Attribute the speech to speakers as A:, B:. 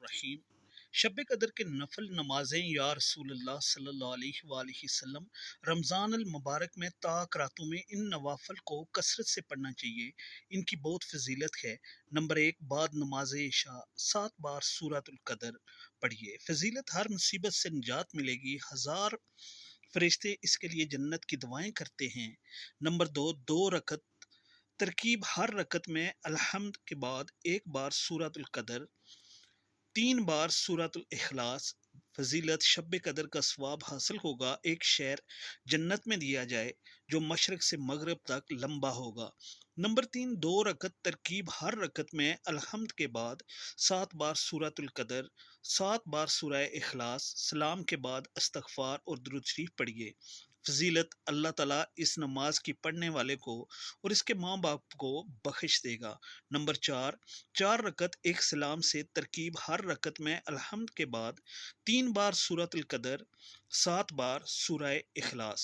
A: الرحیم۔ شب قدر کے نفل نمازیں یا رسول اللہ صلی اللہ علیہ وآلہ وسلم رمضان المبارک میں طاق راتوں میں ان نوافل کو کثرت سے پڑھنا چاہیے۔ ان کی بہت فضیلت ہے۔ نمبر 1، بعد نماز عشاء 7 بار سورۃ القدر پڑھیے۔ فضیلت: ہر مصیبت سے نجات ملے گی، 1000 فرشتے اس کے لیے جنت کی دعائیں کرتے ہیں۔ نمبر 2، 2 رکعت ترکیب: ہر رکعت میں الحمد کے بعد 1 بار سورۃ القدر، 3 بار سورۃ الاخلاص۔ فضیلت: شب قدر کا ثواب حاصل ہوگا، ایک شہر جنت میں دیا جائے جو مشرق سے مغرب تک لمبا ہوگا۔ نمبر 3، 2 رکعت ترکیب: ہر رکعت میں الحمد کے بعد 7 بار سورۃ القدر، 7 بار سورہ اخلاص، سلام کے بعد استغفار اور درود شریف پڑھیے۔ فضیلت: اللہ تعالیٰ اس نماز کی پڑھنے والے کو اور اس کے ماں باپ کو بخش دے گا۔ نمبر 4، 4 رکعت ایک سلام سے ترکیب: ہر رکعت میں الحمد کے بعد 3 بار سورۃ القدر، 7 بار سورہ اخلاص۔